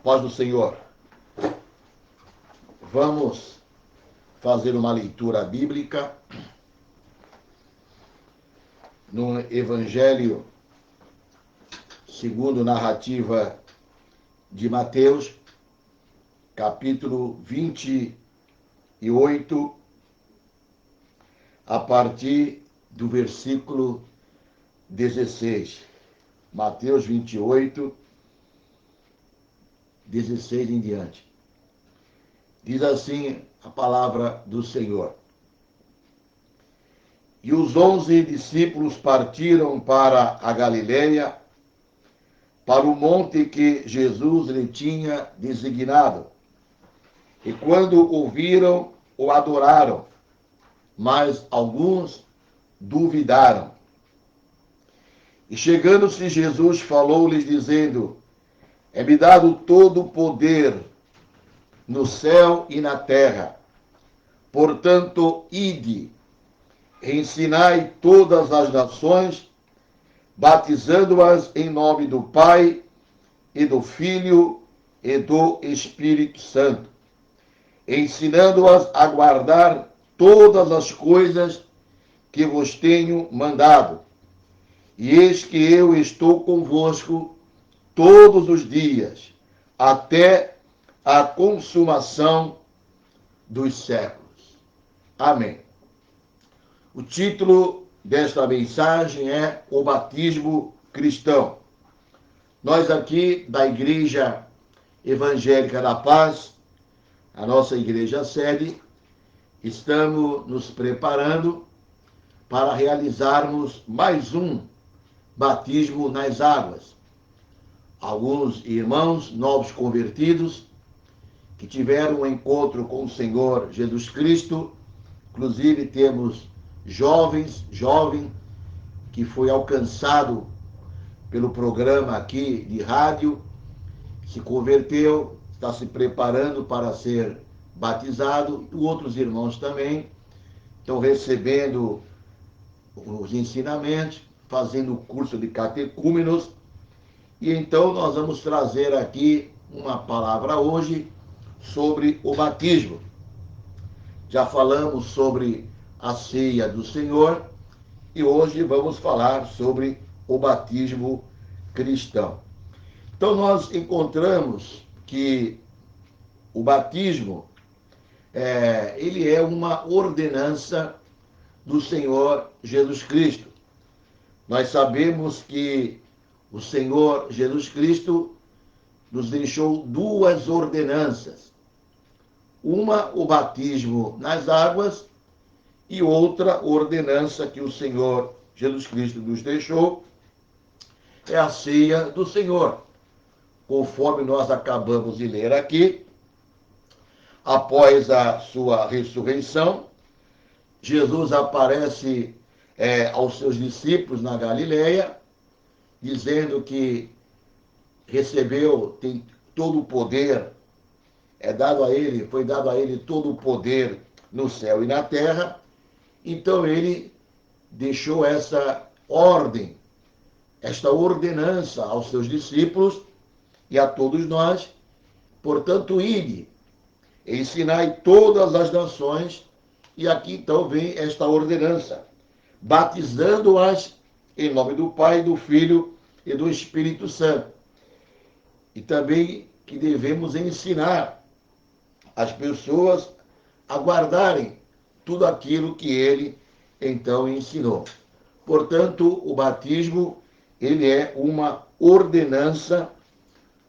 Paz do Senhor. Vamos fazer uma leitura bíblica no Evangelho segundo narrativa de Mateus, capítulo 28, a partir do versículo 16. Mateus 28, 16 em diante. Diz assim a palavra do Senhor. E os 11 discípulos partiram para a Galileia, para o monte que Jesus lhe tinha designado. E quando ouviram, o adoraram, mas alguns duvidaram. E chegando-se Jesus, falou-lhes, dizendo: É-me dado todo o poder no céu e na terra. Portanto, ide, ensinai todas as nações, batizando-as em nome do Pai, e do Filho, e do Espírito Santo, ensinando-as a guardar todas as coisas que vos tenho mandado. E eis que eu estou convosco todos os dias, até a consumação dos séculos. Amém. O título desta mensagem é O Batismo Cristão. Nós aqui da Igreja Evangélica da Paz, a nossa igreja sede, estamos nos preparando para realizarmos mais um batismo nas águas. Alguns irmãos novos convertidos que tiveram um encontro com o Senhor Jesus Cristo, inclusive temos jovem que foi alcançado pelo programa aqui de rádio, se converteu, está se preparando para ser batizado, e outros irmãos também estão recebendo os ensinamentos, fazendo o curso de catecúmenos. E então nós vamos trazer aqui uma palavra hoje sobre o batismo. Já falamos sobre a ceia do Senhor e hoje vamos falar sobre o batismo cristão. Então nós encontramos que o batismo ele é uma ordenança do Senhor Jesus Cristo. Nós sabemos que o Senhor Jesus Cristo nos deixou duas ordenanças. Uma, o batismo nas águas, e outra ordenança que o Senhor Jesus Cristo nos deixou é a ceia do Senhor. Conforme nós acabamos de ler aqui, após a sua ressurreição, Jesus aparece aos seus discípulos na Galileia, dizendo que recebeu, tem todo o poder, foi dado a ele todo o poder no céu e na terra. Então ele deixou essa ordem, esta ordenança aos seus discípulos e a todos nós. Portanto, ide, ensinai todas as nações, e aqui então vem esta ordenança, batizando-as em nome do Pai, do Filho e do Espírito Santo. E também que devemos ensinar as pessoas a guardarem tudo aquilo que ele então ensinou. Portanto, o batismo, ele é uma ordenança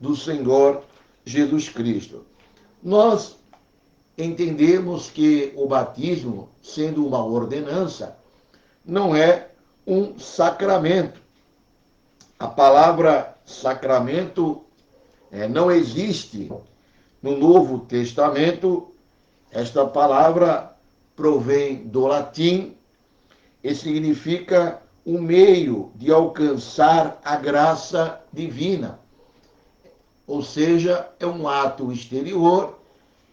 do Senhor Jesus Cristo. Nós entendemos que o batismo, sendo uma ordenança, não é um sacramento. A palavra sacramento não existe no Novo Testamento. Esta palavra provém do latim e significa um meio de alcançar a graça divina. Ou seja, é um ato exterior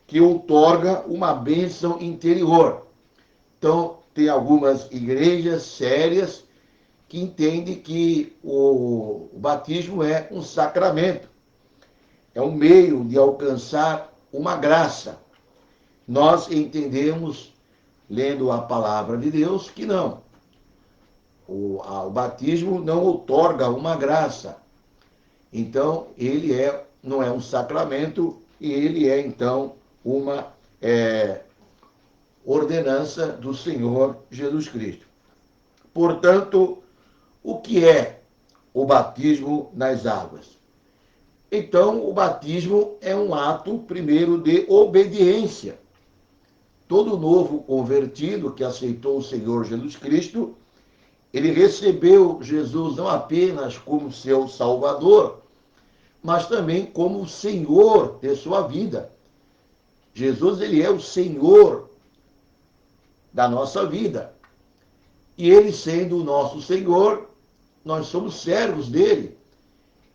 que outorga uma bênção interior. Então, tem algumas igrejas sérias que entendem que o batismo é um sacramento. é um meio de alcançar uma graça. Nós entendemos, lendo a palavra de Deus, que não. O batismo não outorga uma graça. Então, ele não é um sacramento e ele é, então, uma ordenança do Senhor Jesus Cristo. Portanto, o que é o batismo nas águas? Então, o batismo é um ato, primeiro, de obediência. Todo novo convertido que aceitou o Senhor Jesus Cristo, ele recebeu Jesus não apenas como seu Salvador, mas também como o Senhor de sua vida. Jesus, ele é o Senhor da nossa vida. E ele sendo o nosso Senhor, nós somos servos dele.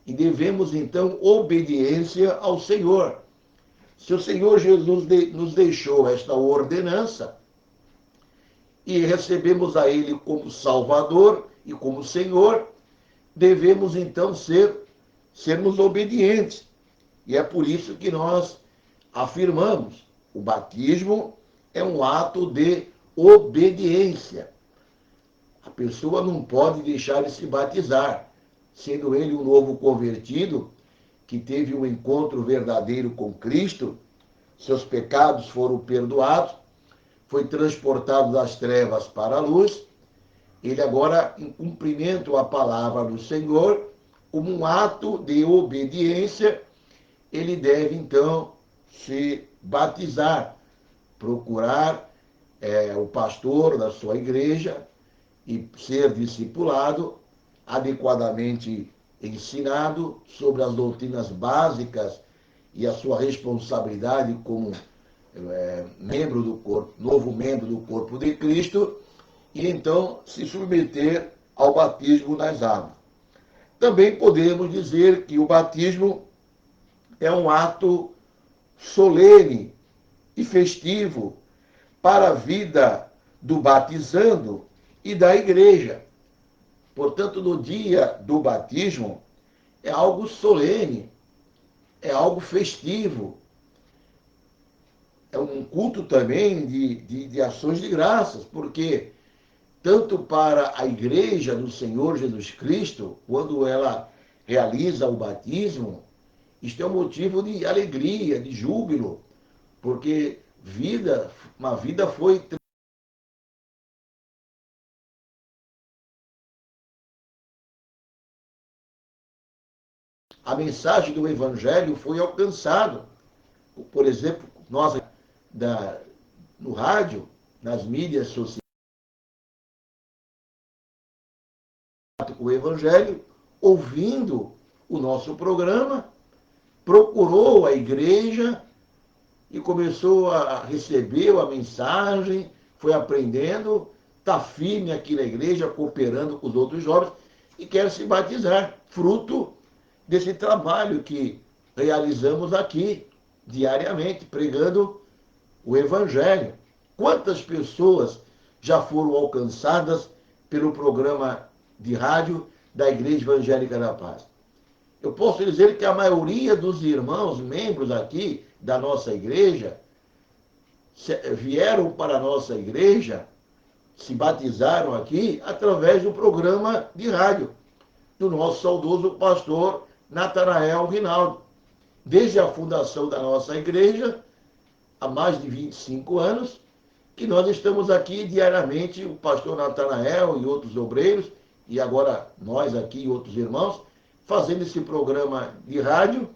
E devemos, então, obediência ao Senhor. Se o Senhor Jesus nos deixou esta ordenança e recebemos a ele como Salvador e como Senhor, devemos, então, sermos obedientes. E é por isso que nós afirmamos, o batismo é um ato de obediência. A pessoa não pode deixar de se batizar, sendo ele um novo convertido, que teve um encontro verdadeiro com Cristo, seus pecados foram perdoados, foi transportado das trevas para a luz, ele agora, em cumprimento à palavra do Senhor, como um ato de obediência, ele deve, então, se batizar, procurar o pastor da sua igreja e ser discipulado, adequadamente ensinado sobre as doutrinas básicas e a sua responsabilidade como membro do corpo, novo membro do corpo de Cristo, e então se submeter ao batismo nas águas. Também podemos dizer que o batismo é um ato solene e festivo para a vida do batizando e da igreja. Portanto, no dia do batismo, é algo solene, é algo festivo, é um culto também de ações de graças, porque tanto para a igreja do Senhor Jesus Cristo, quando ela realiza o batismo, isto é um motivo de alegria, de júbilo, porque uma vida foi. A mensagem do Evangelho foi alcançada. Por exemplo, nós no rádio, nas mídias sociais, com o Evangelho, ouvindo o nosso programa, procurou a igreja e começou a receber a mensagem, foi aprendendo, está firme aqui na igreja, cooperando com os outros jovens e quer se batizar, fruto desse trabalho que realizamos aqui diariamente, pregando o Evangelho. Quantas pessoas já foram alcançadas pelo programa de rádio da Igreja Evangélica da Paz? Eu posso dizer que a maioria dos irmãos, membros aqui da nossa igreja, vieram para a nossa igreja, se batizaram aqui através do programa de rádio do nosso saudoso pastor Natanael Rinaldo. Desde a fundação da nossa igreja, há mais de 25 anos, que nós estamos aqui diariamente, o pastor Natanael e outros obreiros, e agora nós aqui e outros irmãos, fazendo esse programa de rádio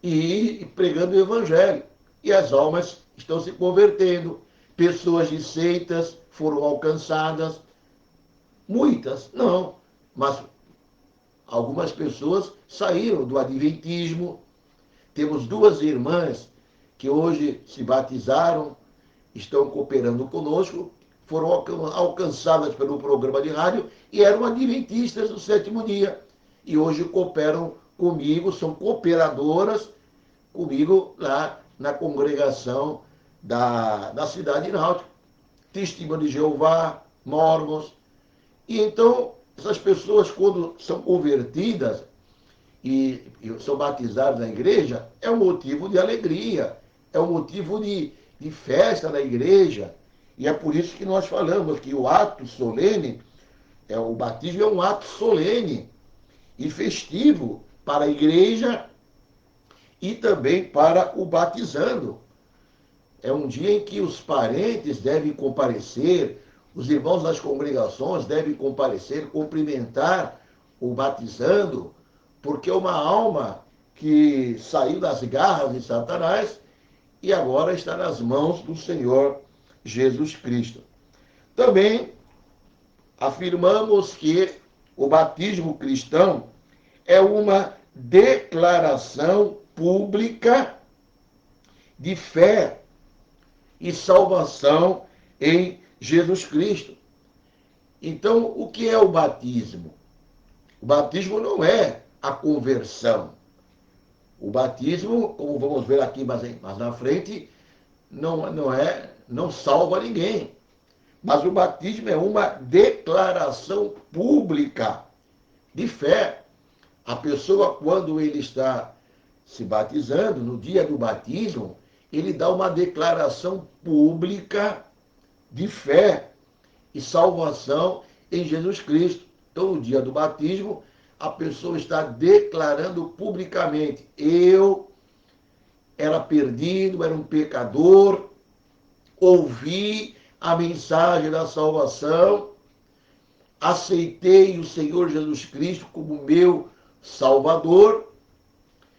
e pregando o Evangelho. E as almas estão se convertendo, pessoas de seitas foram alcançadas, muitas não, mas algumas pessoas saíram do adventismo. Temos duas irmãs que hoje se batizaram, estão cooperando conosco, foram alcançadas pelo programa de rádio e eram adventistas do sétimo dia. E hoje cooperam comigo, são cooperadoras comigo lá na congregação da cidade náutica. Testemunho de Jeová, Mormons. E então, essas pessoas, quando são convertidas, e são batizados na igreja, é um motivo de alegria, é um motivo de festa na igreja. E é por isso que nós falamos que o ato solene, o batismo é um ato solene e festivo para a igreja e também para o batizando. É um dia em que os parentes devem comparecer, os irmãos das congregações devem comparecer, cumprimentar o batizando, porque é uma alma que saiu das garras de Satanás e agora está nas mãos do Senhor Jesus Cristo. Também afirmamos que o batismo cristão é uma declaração pública de fé e salvação em Jesus Cristo. Então, o que é o batismo? O batismo não é a conversão. O batismo, como vamos ver aqui mais na frente, não salva ninguém. Mas o batismo é uma declaração pública de fé. A pessoa, quando ele está se batizando, no dia do batismo, ele dá uma declaração pública de fé e salvação em Jesus Cristo. Então, no dia do batismo, a pessoa está declarando publicamente: eu era perdido, era um pecador, ouvi a mensagem da salvação, aceitei o Senhor Jesus Cristo como meu Salvador,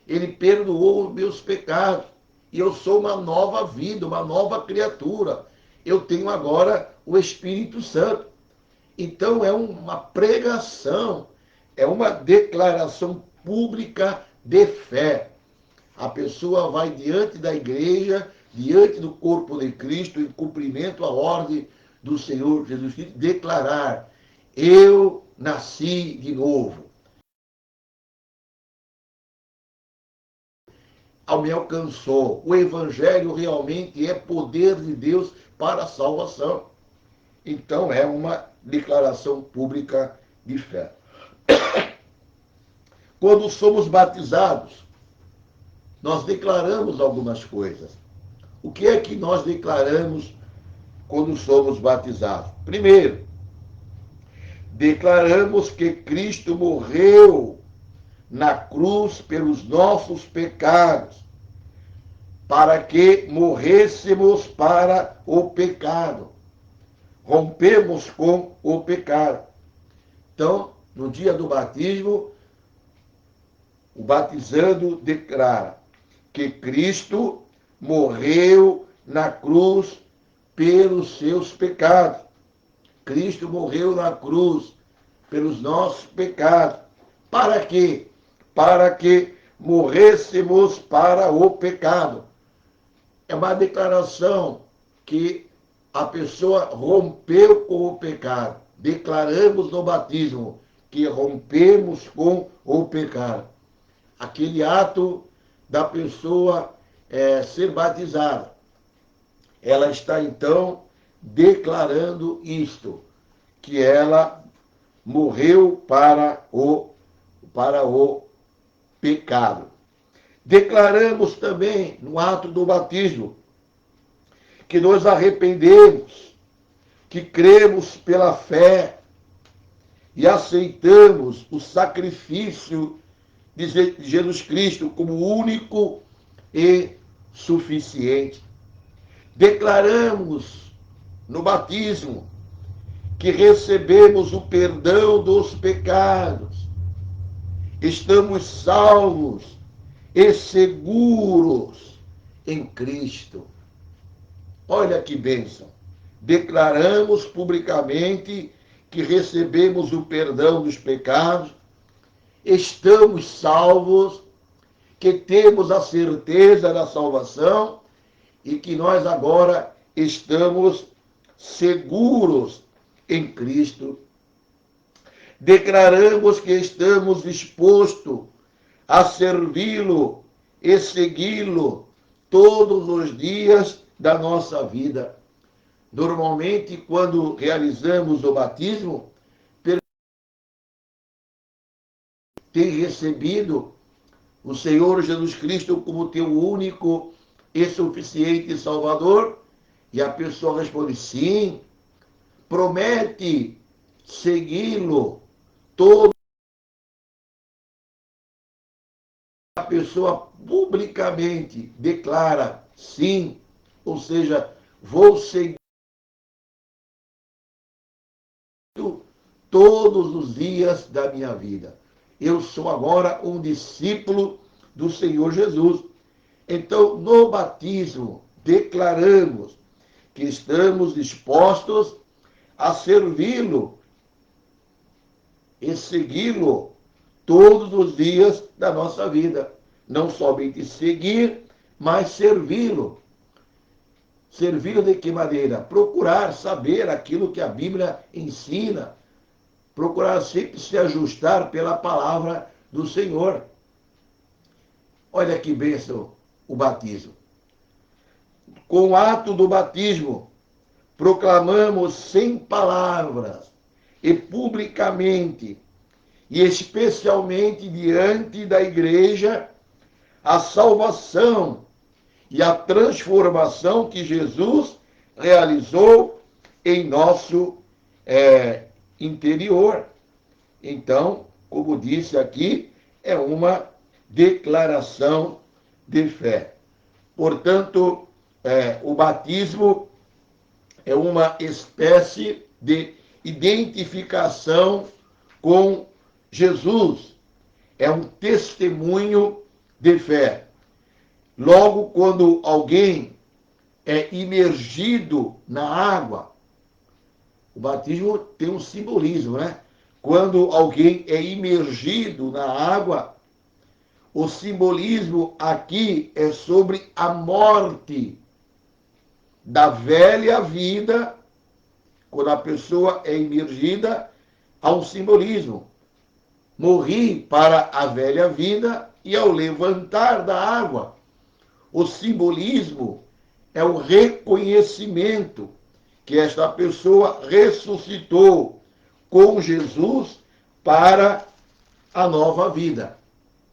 ele perdoou os meus pecados, e eu sou uma nova vida, uma nova criatura. Eu tenho agora o Espírito Santo. Então é uma pregação, é uma declaração pública de fé. A pessoa vai diante da igreja, diante do corpo de Cristo, em cumprimento à ordem do Senhor Jesus Cristo, declarar: eu nasci de novo. Me alcançou. O Evangelho realmente é poder de Deus para a salvação. Então é uma declaração pública de fé. Quando somos batizados, nós declaramos algumas coisas. O que é que nós declaramos quando somos batizados? Primeiro, declaramos que Cristo morreu na cruz pelos nossos pecados, para que morrêssemos para o pecado. Rompemos com o pecado. Então, no dia do batismo, o batizando declara que Cristo morreu na cruz pelos seus pecados. Cristo morreu na cruz pelos nossos pecados. Para quê? Para que morrêssemos para o pecado. É uma declaração que a pessoa rompeu com o pecado. Declaramos no batismo que rompemos com o pecado. Aquele ato da pessoa ser batizada. Ela está, então, declarando isto, que ela morreu para o pecado. Declaramos também, no ato do batismo, que nos arrependemos, que cremos pela fé e aceitamos o sacrifício de Jesus Cristo como único e suficiente. Declaramos no batismo que recebemos o perdão dos pecados, estamos salvos e seguros em Cristo. Olha que bênção. Declaramos publicamente que recebemos o perdão dos pecados, estamos salvos, que temos a certeza da salvação e que nós agora estamos seguros em Cristo. Declaramos que estamos dispostos a servi-lo e segui-lo todos os dias da nossa vida. Normalmente, quando realizamos o batismo, tem recebido o Senhor Jesus Cristo como teu único e suficiente Salvador? E a pessoa responde, sim. Promete segui-lo. Toda a pessoa publicamente declara sim, ou seja, vou seguir todos os dias da minha vida. Eu sou agora um discípulo do Senhor Jesus. Então, no batismo, declaramos que estamos dispostos a servi-lo e segui-lo todos os dias da nossa vida. Não somente seguir, mas servi-lo. Servi-lo de que maneira? Procurar saber aquilo que a Bíblia ensina. Procurar sempre se ajustar pela palavra do Senhor. Olha que bênção o batismo. Com o ato do batismo, proclamamos sem palavras e publicamente, e especialmente diante da igreja, a salvação e a transformação que Jesus realizou em nosso interior. Então, como disse aqui, é uma declaração de fé. Portanto, o batismo é uma espécie de identificação com Jesus. É um testemunho de fé. Logo, quando alguém é imergido na água, o batismo tem um simbolismo, né? Quando alguém é imergido na água, o simbolismo aqui é sobre a morte da velha vida. Quando a pessoa é imergida, há um simbolismo. Morri para a velha vida e ao levantar da água, o simbolismo é o reconhecimento que esta pessoa ressuscitou com Jesus para a nova vida.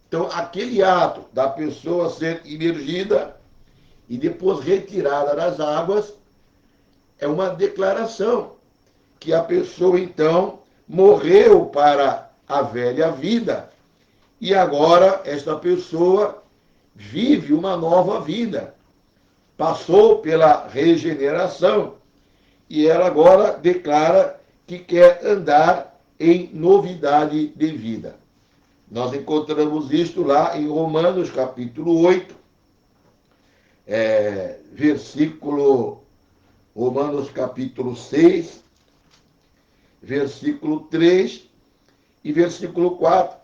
Então, aquele ato da pessoa ser imergida e depois retirada das águas é uma declaração que a pessoa, então, morreu para a velha vida e agora esta pessoa vive uma nova vida. Passou pela regeneração e ela agora declara que quer andar em novidade de vida. Nós encontramos isto lá em Romanos, capítulo 8, Romanos, capítulo 6, versículo 3 e versículo 4.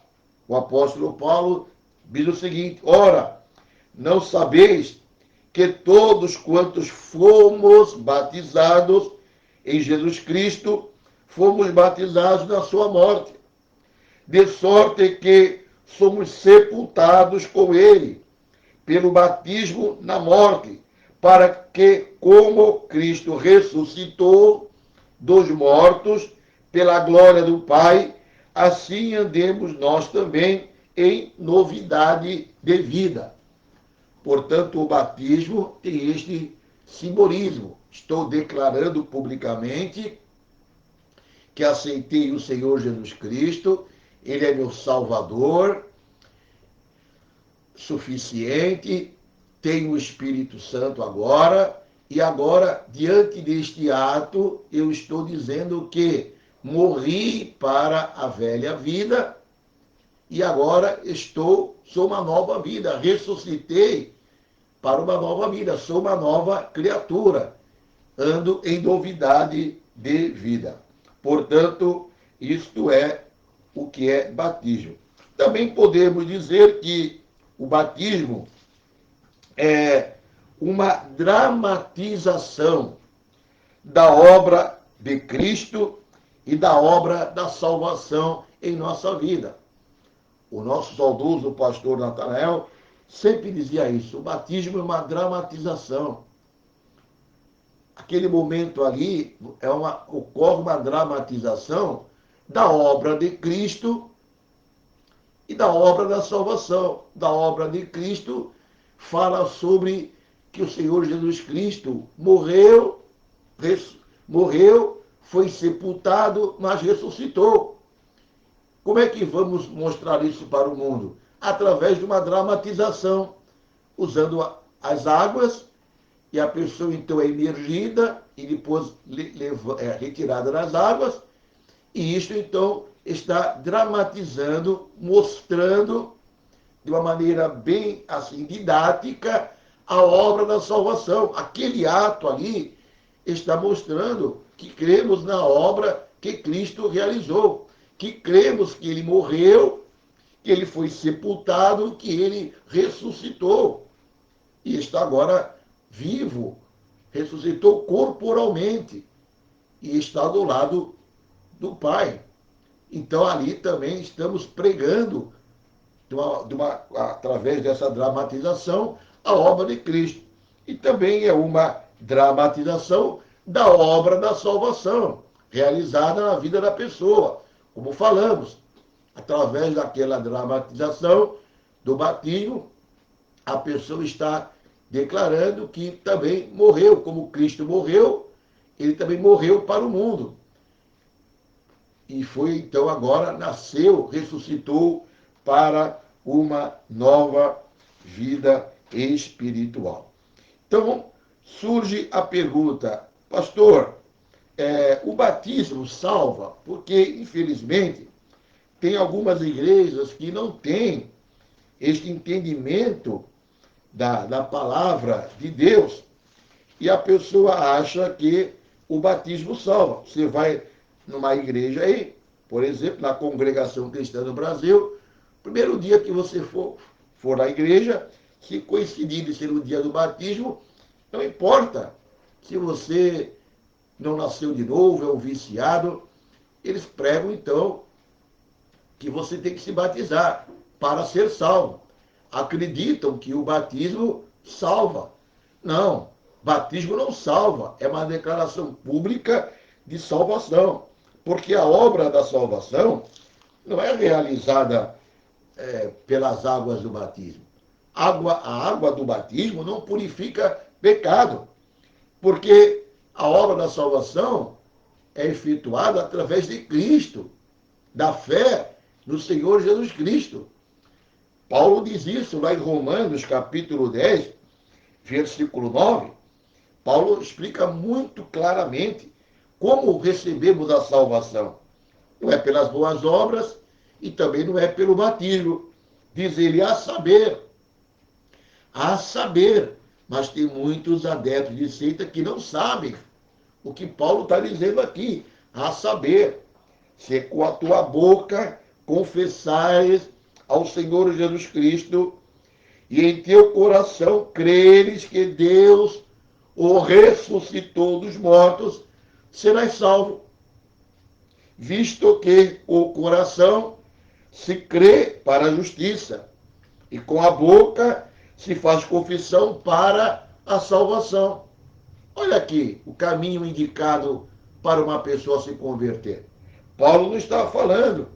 O apóstolo Paulo diz o seguinte: ora, não sabeis que todos quantos fomos batizados em Jesus Cristo, fomos batizados na sua morte, de sorte que somos sepultados com ele, pelo batismo na morte, para que, como Cristo ressuscitou dos mortos, pela glória do Pai, assim andemos nós também em novidade de vida. Portanto, o batismo tem este simbolismo. Estou declarando publicamente que aceitei o Senhor Jesus Cristo, Ele é meu Salvador, suficiente, tenho o Espírito Santo agora, e agora, diante deste ato, eu estou dizendo que morri para a velha vida e agora sou uma nova vida, ressuscitei para uma nova vida, sou uma nova criatura, ando em novidade de vida. Portanto, isto é o que é batismo. Também podemos dizer que o batismo é uma dramatização da obra de Cristo e da obra da salvação em nossa vida. O nosso saudoso pastor Natanael sempre dizia isso: o batismo é uma dramatização. Aquele momento ali ocorre uma dramatização da obra de Cristo e da obra da salvação, da obra de Cristo, fala sobre que o Senhor Jesus Cristo morreu, foi sepultado, mas ressuscitou. Como é que vamos mostrar isso para o mundo? Através de uma dramatização, usando as águas, e a pessoa então é imergida e depois retirada das águas, e isso então está dramatizando, mostrando de uma maneira bem assim didática a obra da salvação. Aquele ato ali está mostrando que cremos na obra que Cristo realizou, que cremos que ele morreu, que ele foi sepultado, que ele ressuscitou e está agora vivo, ressuscitou corporalmente e está do lado do Pai. Então ali também estamos pregando através dessa dramatização, a obra de Cristo. E também é uma dramatização da obra da salvação, realizada na vida da pessoa. Como falamos, através daquela dramatização do batismo, a pessoa está declarando que também morreu, como Cristo morreu, ele também morreu para o mundo. E foi então agora, nasceu, ressuscitou para uma nova vida espiritual. Então, surge a pergunta, pastor, o batismo salva? Porque, infelizmente, tem algumas igrejas que não têm este entendimento da palavra de Deus e a pessoa acha que o batismo salva. Você vai numa igreja aí, por exemplo, na Congregação Cristã do Brasil, primeiro dia que você for à igreja, se coincidir de ser o dia do batismo, não importa se você não nasceu de novo, é um viciado, eles pregam então que você tem que se batizar para ser salvo. Acreditam que o batismo salva. Não, batismo não salva, é uma declaração pública de salvação, porque a obra da salvação não é realizada pelas águas do batismo. A água do batismo não purifica pecado, porque a obra da salvação é efetuada através de Cristo, da fé no Senhor Jesus Cristo. Paulo diz isso lá em Romanos, capítulo 10, versículo 9. Paulo explica muito claramente como recebemos a salvação. Não é pelas boas obras e também não é pelo batismo. Diz ele, a saber, mas tem muitos adeptos de seita que não sabem o que Paulo está dizendo aqui, a saber, se com a tua boca confessares ao Senhor Jesus Cristo e em teu coração creres que Deus o ressuscitou dos mortos, serás salvo. Visto que o coração se crê para a justiça e com a boca se faz confissão para a salvação. Olha aqui o caminho indicado para uma pessoa se converter. Paulo não está falando,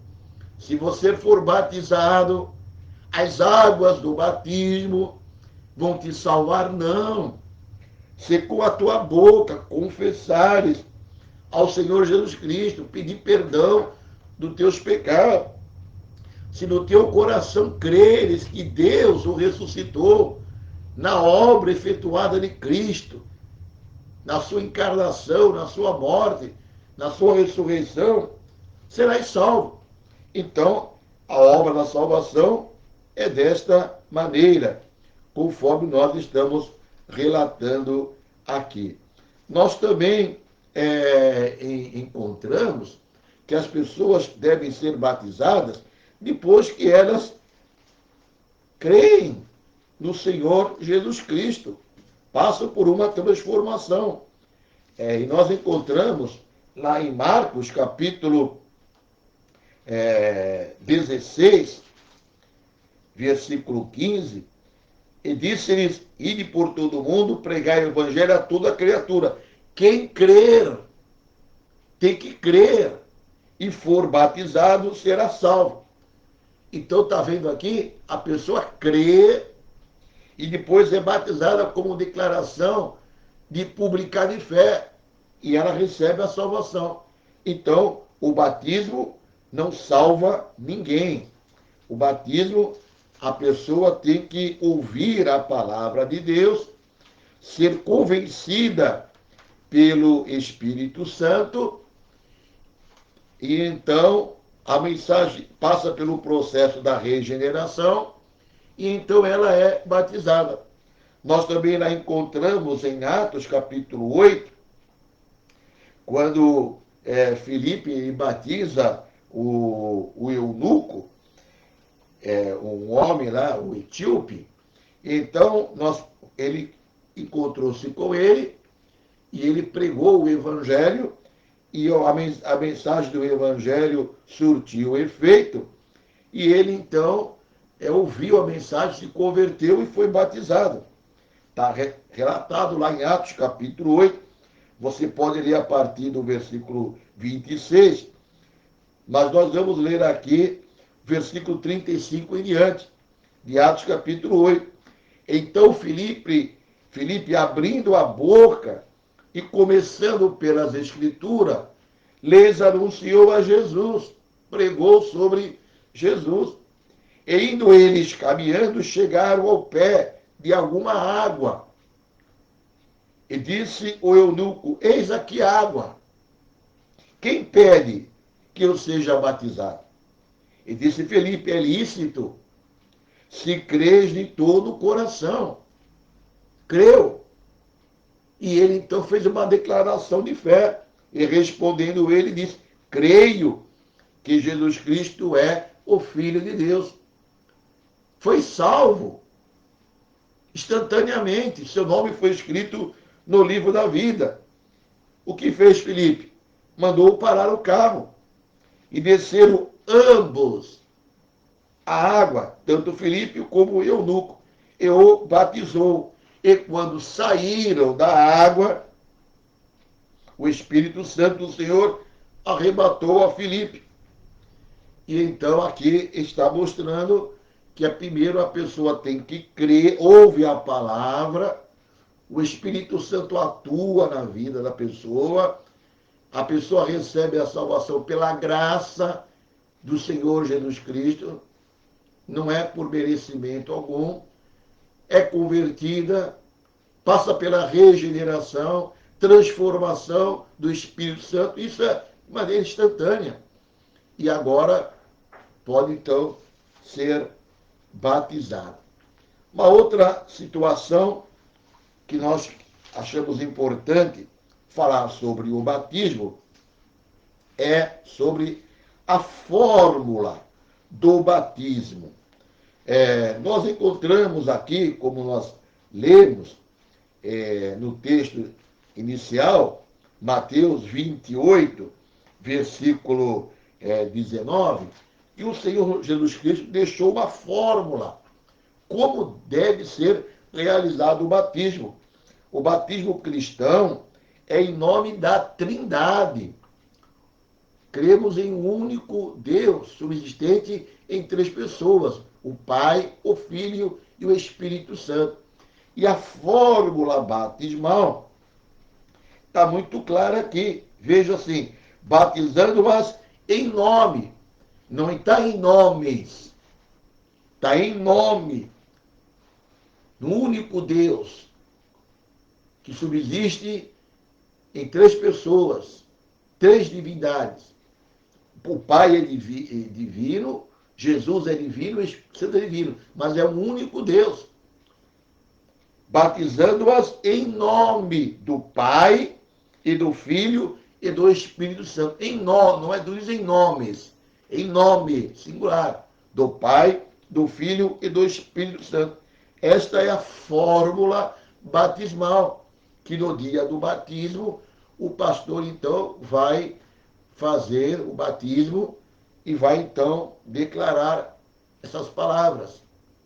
se você for batizado, as águas do batismo vão te salvar, não. Se com a tua boca confessares ao Senhor Jesus Cristo, pedir perdão dos teus pecados, se no teu coração creres que Deus o ressuscitou na obra efetuada de Cristo, na sua encarnação, na sua morte, na sua ressurreição, serás salvo. Então, a obra da salvação é desta maneira, conforme nós estamos relatando aqui. Nós também encontramos que as pessoas devem ser batizadas depois que elas creem no Senhor Jesus Cristo, passam por uma transformação. E nós encontramos lá em Marcos, capítulo 16, versículo 15, e disse-lhes, ide por todo o mundo, pregai o evangelho a toda criatura. Quem crer, tem que crer, e for batizado, será salvo. Então, está vendo aqui? A pessoa crê e depois é batizada como declaração de pública de fé. E ela recebe a salvação. Então, o batismo não salva ninguém. O batismo, a pessoa tem que ouvir a palavra de Deus, ser convencida pelo Espírito Santo, e então a mensagem passa pelo processo da regeneração, e então ela é batizada. Nós também lá encontramos em Atos capítulo 8, quando Filipe batiza o eunuco, um homem lá, o etíope. Então ele encontrou-se com ele e ele pregou o evangelho, e a mensagem do evangelho surtiu efeito, e ele então ouviu a mensagem, se converteu e foi batizado. Está relatado lá em Atos capítulo 8, você pode ler a partir do versículo 26, mas nós vamos ler aqui versículo 35 em diante, de Atos capítulo 8. Então Filipe, abrindo a boca e começando pelas Escrituras, lhes anunciou a Jesus, pregou sobre Jesus. E indo eles caminhando, chegaram ao pé de alguma água. E disse o eunuco: eis aqui água. Quem pede que eu seja batizado? E disse Filipe: é lícito, se crês de todo o coração. Creu. E ele então fez uma declaração de fé. E respondendo ele, disse: creio que Jesus Cristo é o Filho de Deus. Foi salvo instantaneamente. Seu nome foi escrito no livro da vida. O que fez Filipe? Mandou parar o carro. E desceram ambos a água, tanto Filipe como o eunuco, e o batizou. E quando saíram da água, o Espírito Santo do Senhor arrebatou a Filipe. E então aqui está mostrando que primeiro a pessoa tem que crer, ouve a palavra, o Espírito Santo atua na vida da pessoa, a pessoa recebe a salvação pela graça do Senhor Jesus Cristo, não é por merecimento algum, é convertida, passa pela regeneração, transformação do Espírito Santo, isso é de maneira instantânea. E agora pode então ser batizado. Uma outra situação que nós achamos importante falar sobre o batismo é sobre a fórmula do batismo. Nós encontramos aqui, como nós lemos no texto inicial, Mateus 28, versículo 19, e o Senhor Jesus Cristo deixou uma fórmula como deve ser realizado o batismo. O batismo cristão é em nome da Trindade. Cremos em um único Deus, subsistente em três pessoas: o Pai, o Filho e o Espírito Santo. E a fórmula batismal está muito clara aqui. Veja assim: batizando-as em nome. Não está em nomes. Está em nome. No único Deus que subsiste em três pessoas, três divindades. O Pai é divino, Jesus é divino, o Espírito Santo é divino, mas é um único Deus. Batizando-as em nome do Pai e do Filho e do Espírito Santo. Em nome, não é diz em nomes, em nome, singular, do Pai, do Filho e do Espírito Santo. Esta é a fórmula batismal, que no dia do batismo, o pastor então vai fazer o batismo e vai então declarar essas palavras: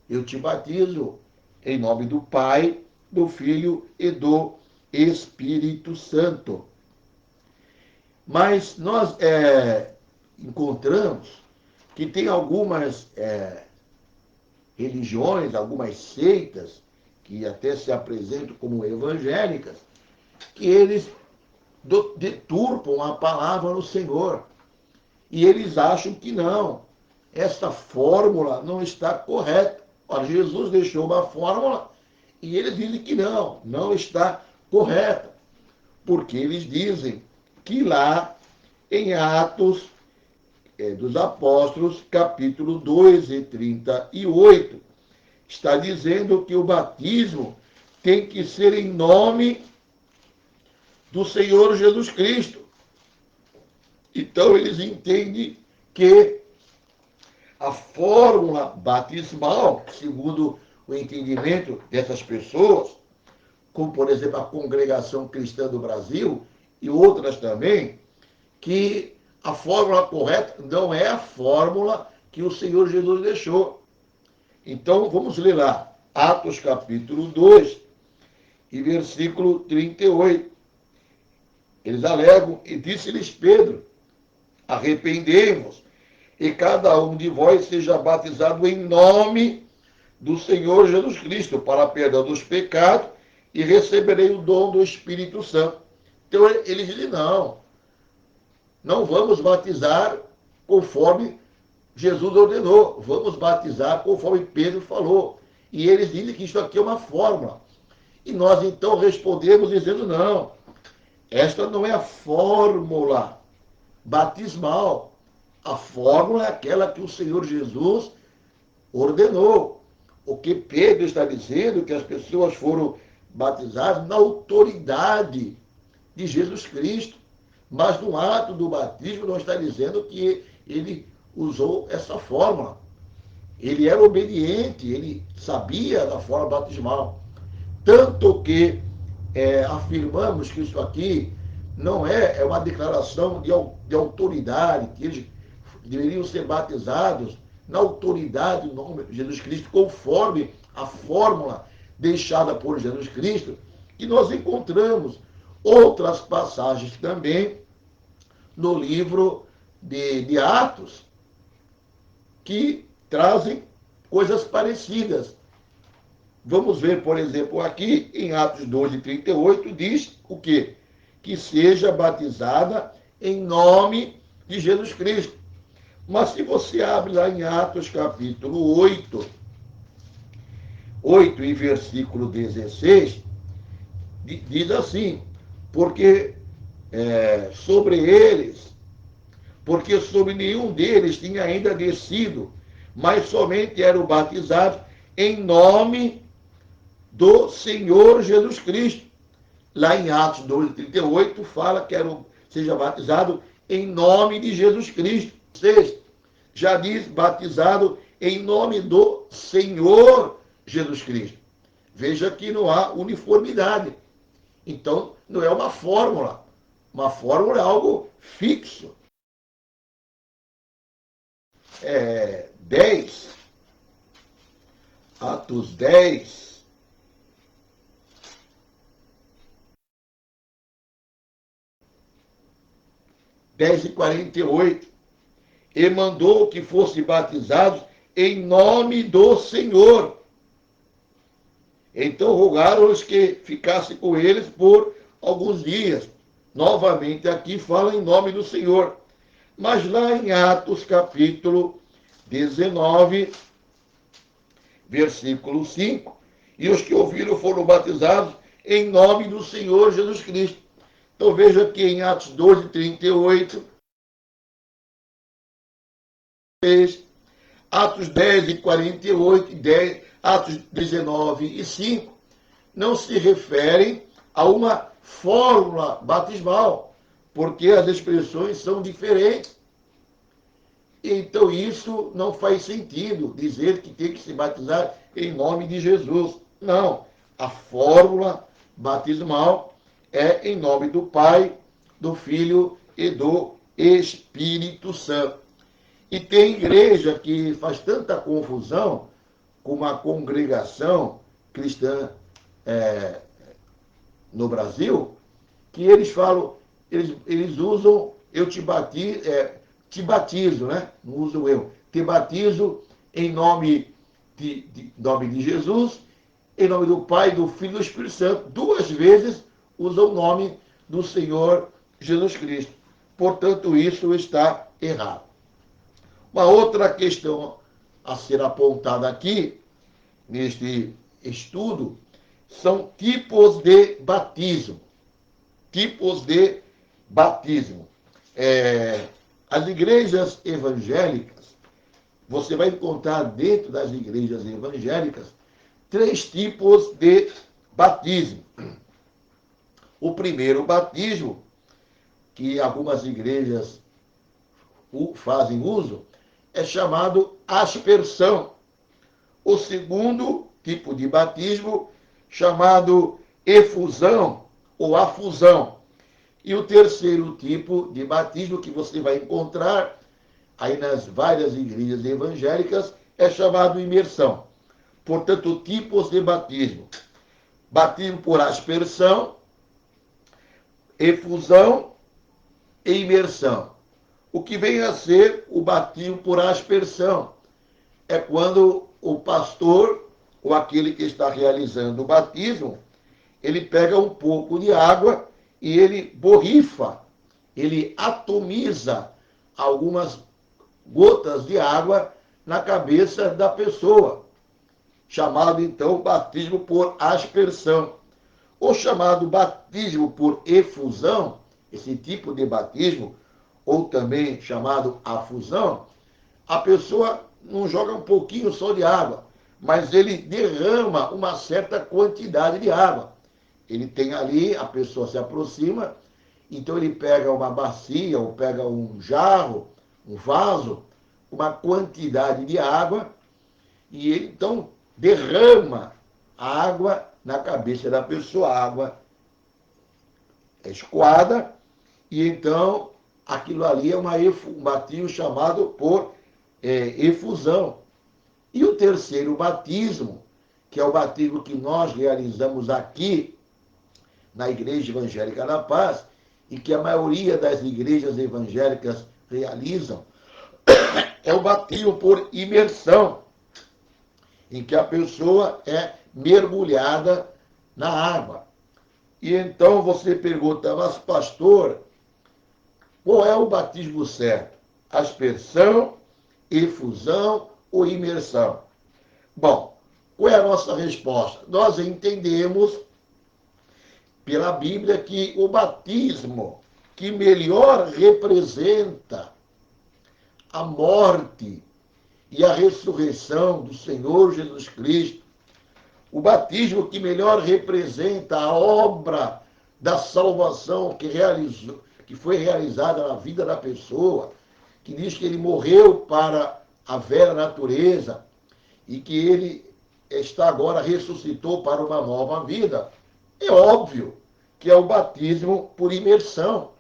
eu te batizo em nome do Pai, do Filho e do Espírito Santo. Mas nós encontramos que tem algumas religiões, algumas seitas, que até se apresentam como evangélicas, que eles deturpam a palavra do Senhor. E eles acham que não. Essa fórmula não está correta. Ora, Jesus deixou uma fórmula e eles dizem que não está correta. Porque eles dizem que lá em Atos dos Apóstolos, capítulo 2 e 38, está dizendo que o batismo tem que ser em nome do Senhor Jesus Cristo. Então eles entendem que a fórmula batismal, segundo o entendimento dessas pessoas, como por exemplo a Congregação Cristã do Brasil e outras também, que a fórmula correta não é a fórmula que o Senhor Jesus deixou. Então vamos ler lá, Atos capítulo 2 e versículo 38. Eles alegam, e disse-lhes Pedro: arrependei-vos, e cada um de vós seja batizado em nome do Senhor Jesus Cristo, para perdão dos pecados, e receberei o dom do Espírito Santo. Então eles dizem, não vamos batizar conforme Jesus ordenou, vamos batizar conforme Pedro falou. E eles dizem que isso aqui é uma fórmula. E nós então respondemos dizendo, não, esta não é a fórmula batismal. A fórmula é aquela que o Senhor Jesus ordenou. O que Pedro está dizendo, que as pessoas foram batizadas na autoridade de Jesus Cristo. Mas no ato do batismo não está dizendo que ele usou essa fórmula. Ele era obediente, ele sabia da forma batismal. Tanto que afirmamos que isso aqui não é uma declaração de autoridade, que eles deveriam ser batizados na autoridade do nome de Jesus Cristo, conforme a fórmula deixada por Jesus Cristo, que nós encontramos outras passagens também no livro de Atos, que trazem coisas parecidas. Vamos ver, por exemplo, aqui em Atos 2:38, diz o quê? Que seja batizada em nome de Jesus Cristo. Mas se você abre lá em Atos capítulo 8 e versículo 16, diz assim, porque sobre nenhum deles tinha ainda descido, mas somente eram batizados em nome do Senhor Jesus Cristo. Lá em Atos 2:38 fala que seja batizado em nome de Jesus Cristo. 6 já diz batizado em nome do Senhor Jesus Cristo. Veja que não há uniformidade. Então, não é uma fórmula. Uma fórmula é algo fixo. 10, Atos 10, e 48, e mandou que fossem batizados em nome do Senhor. Então rogaram-os que ficassem com eles por alguns dias. Novamente aqui fala em nome do Senhor. Mas lá em Atos capítulo 19, versículo 5, e os que ouviram foram batizados em nome do Senhor Jesus Cristo. Então veja aqui em Atos 12:38, Atos 10:48, Atos 19:5, não se referem a uma fórmula batismal, porque as expressões são diferentes. Então isso não faz sentido, dizer que tem que se batizar em nome de Jesus. Não, a fórmula batismal é em nome do Pai, do Filho e do Espírito Santo. E tem igreja que faz tanta confusão com uma congregação cristã no Brasil, que eles falam, eles usam te batizo, né? Não uso eu. te batizo em nome de Jesus, em nome do Pai, do Filho e do Espírito Santo. 2 vezes usa o nome do Senhor Jesus Cristo. Portanto, isso está errado. Uma outra questão a ser apontada aqui, neste estudo, são tipos de batismo. Tipos de batismo. As igrejas evangélicas, você vai encontrar dentro das igrejas evangélicas 3 tipos de batismo. O primeiro batismo, que algumas igrejas fazem uso, é chamado aspersão. O segundo tipo de batismo, chamado efusão ou afusão. E o terceiro tipo de batismo que você vai encontrar aí nas várias igrejas evangélicas é chamado imersão. Portanto, tipos de batismo. Batismo por aspersão, efusão e imersão. O que vem a ser o batismo por aspersão? É quando o pastor, ou aquele que está realizando o batismo, ele pega um pouco de água e ele borrifa, ele atomiza algumas gotas de água na cabeça da pessoa, chamado então batismo por aspersão. O chamado batismo por efusão, esse tipo de batismo, ou também chamado afusão, a pessoa não joga um pouquinho só de água, mas ele derrama uma certa quantidade de água. Ele tem ali, a pessoa se aproxima, então ele pega uma bacia, ou pega um jarro, um vaso, uma quantidade de água, e ele então derrama a água na cabeça da pessoa, a água é escoada, e então aquilo ali é um batismo chamado por efusão. E o terceiro batismo, que é o batismo que nós realizamos aqui na Igreja Evangélica da Paz, e que a maioria das igrejas evangélicas realizam, é o batismo por imersão, em que a pessoa é mergulhada na água. E então você pergunta, mas pastor, qual é o batismo certo? Aspersão, efusão ou imersão? Bom, qual é a nossa resposta? Nós entendemos pela Bíblia que o batismo que melhor representa a morte e a ressurreição do Senhor Jesus Cristo, o batismo que melhor representa a obra da salvação que foi realizada na vida da pessoa, que diz que ele morreu para a velha natureza e que ele agora ressuscitou para uma nova vida, é óbvio que é o batismo por imersão,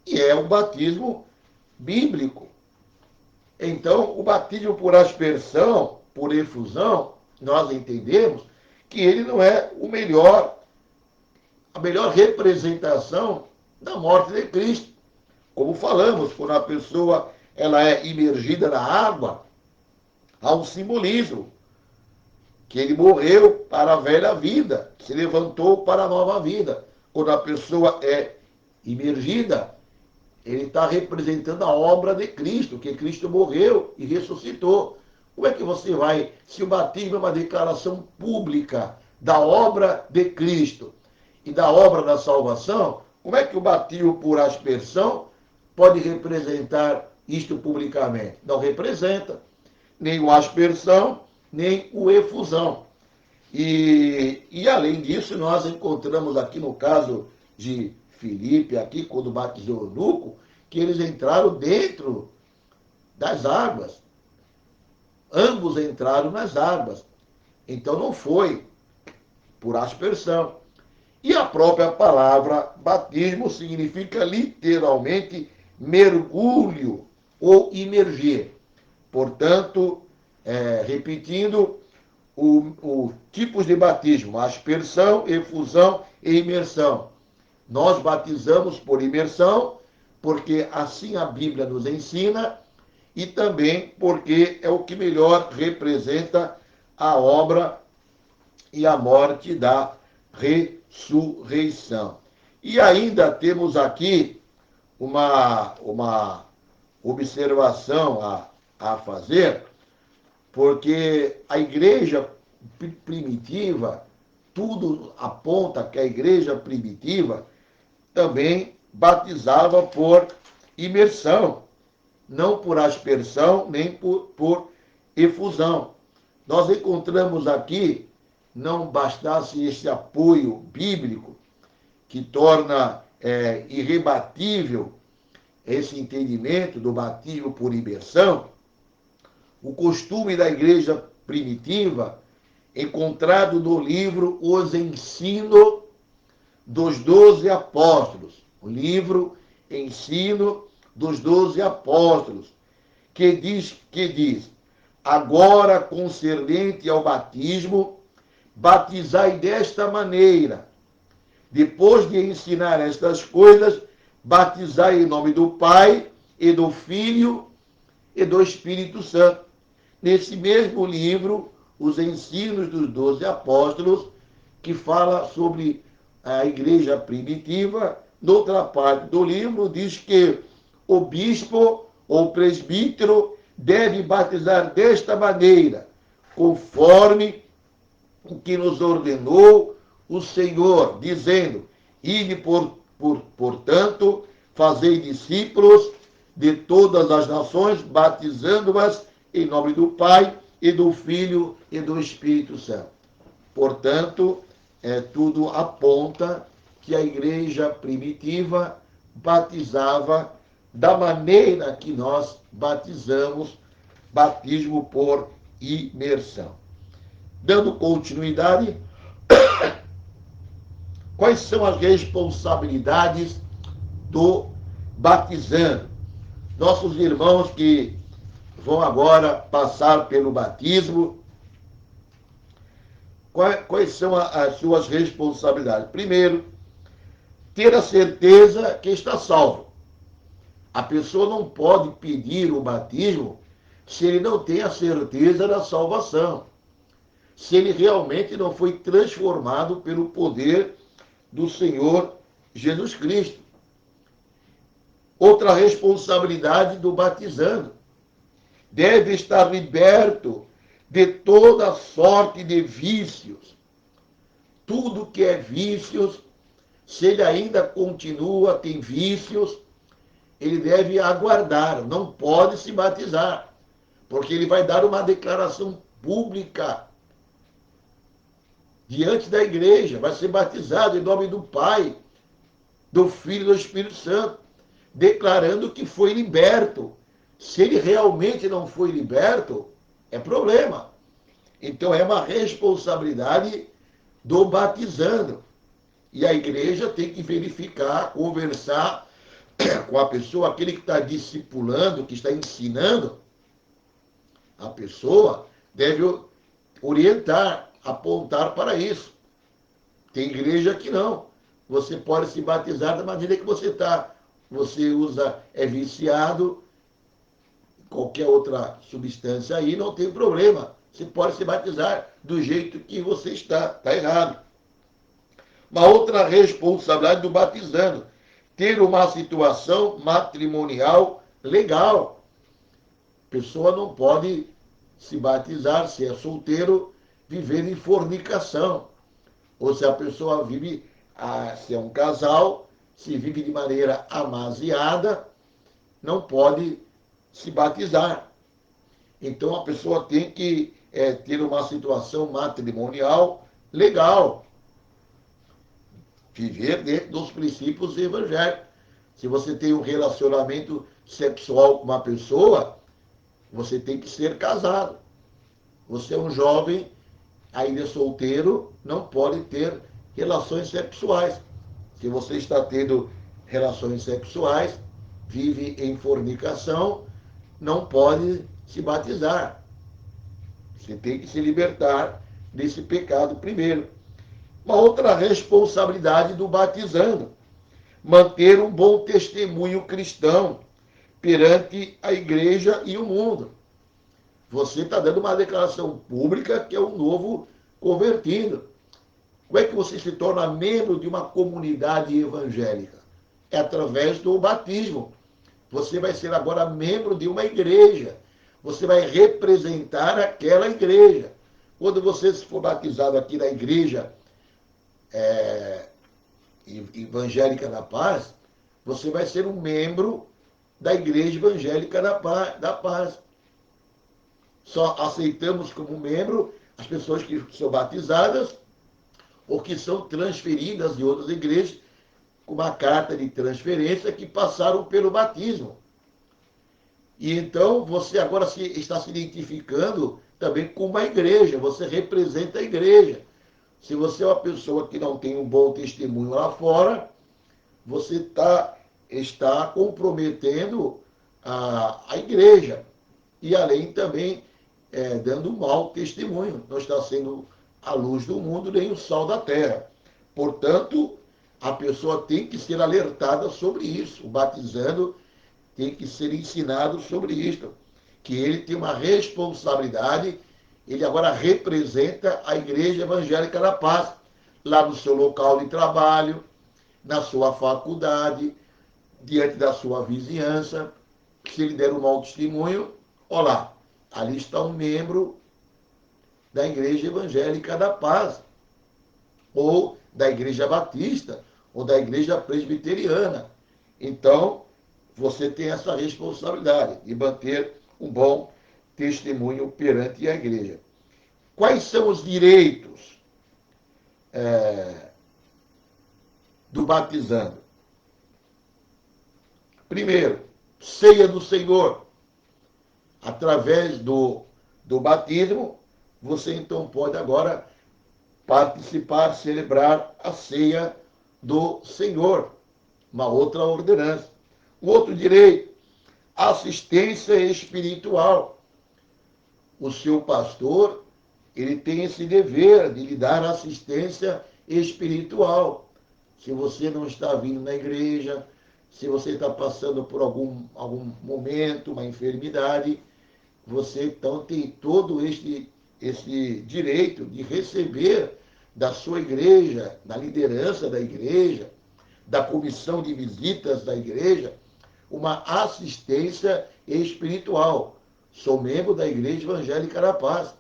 e é o batismo bíblico. Então, o batismo por aspersão, por efusão, nós entendemos que ele não é a melhor representação da morte de Cristo. Como falamos, quando a pessoa ela é imergida na água, há um simbolismo, que ele morreu para a velha vida, se levantou para a nova vida. Quando a pessoa é imergida, ele está representando a obra de Cristo, que Cristo morreu e ressuscitou. Como é que você vai, se o batismo é uma declaração pública da obra de Cristo e da obra da salvação, como é que o batismo por aspersão pode representar isto publicamente? Não representa nem o aspersão, nem o efusão. E além disso, nós encontramos aqui no caso de Filipe, aqui, quando batizou o eunuco, que eles entraram dentro das águas. Ambos entraram nas águas. Então não foi por aspersão. E a própria palavra batismo significa literalmente mergulho ou imergir. Portanto, repetindo, os tipos de batismo: aspersão, efusão e imersão. Nós batizamos por imersão, porque assim a Bíblia nos ensina, e também porque é o que melhor representa a obra e a morte da ressurreição. E ainda temos aqui uma observação a fazer, porque a igreja primitiva, tudo aponta que a igreja primitiva também batizava por imersão, não por aspersão, nem por efusão. Nós encontramos aqui, não bastasse esse apoio bíblico, que torna irrebatível esse entendimento do batismo por imersão, o costume da igreja primitiva, encontrado no livro Os Ensinos dos 12 Apóstolos, o livro Ensino dos 12 Apóstolos, que diz, agora concernente ao batismo, batizai desta maneira. Depois de ensinar estas coisas, batizai em nome do Pai e do Filho e do Espírito Santo. Nesse mesmo livro, Os Ensinos dos 12 Apóstolos, que fala sobre a igreja primitiva, noutra parte do livro, diz que o bispo ou presbítero deve batizar desta maneira, conforme o que nos ordenou o Senhor, dizendo, ide, portanto, fazei discípulos de todas as nações, batizando-as em nome do Pai e do Filho e do Espírito Santo. Portanto, tudo aponta que a igreja primitiva batizava da maneira que nós batizamos, batismo por imersão. Dando continuidade, quais são as responsabilidades do batizando? Nossos irmãos que vão agora passar pelo batismo, quais são as suas responsabilidades? Primeiro, ter a certeza que está salvo. A pessoa não pode pedir o batismo se ele não tem a certeza da salvação, se ele realmente não foi transformado pelo poder do Senhor Jesus Cristo. Outra responsabilidade do batizando: deve estar liberto de toda sorte de vícios. Tudo que é vícios, se ele ainda continua, tem vícios, ele deve aguardar, não pode se batizar, porque ele vai dar uma declaração pública diante da igreja, vai ser batizado em nome do Pai, do Filho e do Espírito Santo, declarando que foi liberto. Se ele realmente não foi liberto, é problema. Então é uma responsabilidade do batizando. E a igreja tem que verificar, conversar com a pessoa, aquele que está discipulando, que está ensinando, a pessoa deve orientar, apontar para isso. Tem igreja que não. Você pode se batizar da maneira que você está. Você é viciado, qualquer outra substância aí, não tem problema. Você pode se batizar do jeito que você está. Está errado. Uma outra responsabilidade do batizando: ter uma situação matrimonial legal. A pessoa não pode se batizar, se é solteiro, viver em fornicação. Ou se a pessoa vive, se é um casal, se vive de maneira amaziada, não pode se batizar. Então a pessoa tem que ter uma situação matrimonial legal. Viver dentro dos princípios evangélicos. Se você tem um relacionamento sexual com uma pessoa, você tem que ser casado. Você é um jovem, ainda solteiro, não pode ter relações sexuais. Se você está tendo relações sexuais, vive em fornicação, não pode se batizar. Você tem que se libertar desse pecado primeiro. Uma outra responsabilidade do batizando: manter um bom testemunho cristão, perante a igreja e o mundo. Você está dando uma declaração pública que é um novo convertido. Como é que você se torna membro de uma comunidade evangélica? É através do batismo. Você vai ser agora membro de uma igreja. Você vai representar aquela igreja. Quando você for batizado aqui na igreja evangélica da Paz, você vai ser um membro da igreja evangélica da Paz. Só aceitamos como membro as pessoas que são batizadas ou que são transferidas de outras igrejas com uma carta de transferência que passaram pelo batismo. E então você agora está se identificando também com uma igreja, você representa a igreja. Se você é uma pessoa que não tem um bom testemunho lá fora, você está comprometendo a igreja. E além também dando um mau testemunho. Não está sendo a luz do mundo nem o sal da terra. Portanto, a pessoa tem que ser alertada sobre isso. O batizando tem que ser ensinado sobre isso. Que ele tem uma responsabilidade, ele agora representa a Igreja Evangélica da Paz, lá no seu local de trabalho, na sua faculdade, diante da sua vizinhança. Se ele der um mau testemunho, olá, ali está um membro da Igreja Evangélica da Paz, ou da Igreja Batista, ou da Igreja Presbiteriana. Então, você tem essa responsabilidade de manter um bom testemunho perante a igreja. Quais são os direitos do batizando? Primeiro, ceia do Senhor. Através do batismo, você então pode agora participar, celebrar a ceia do Senhor. Uma outra ordenança. O outro direito, assistência espiritual. O seu pastor, ele tem esse dever de lhe dar assistência espiritual. Se você não está vindo na igreja, se você está passando por algum momento, uma enfermidade, você então tem todo esse direito de receber da sua igreja, da liderança da igreja, da comissão de visitas da igreja, uma assistência espiritual. Sou membro da Igreja Evangélica da Paz.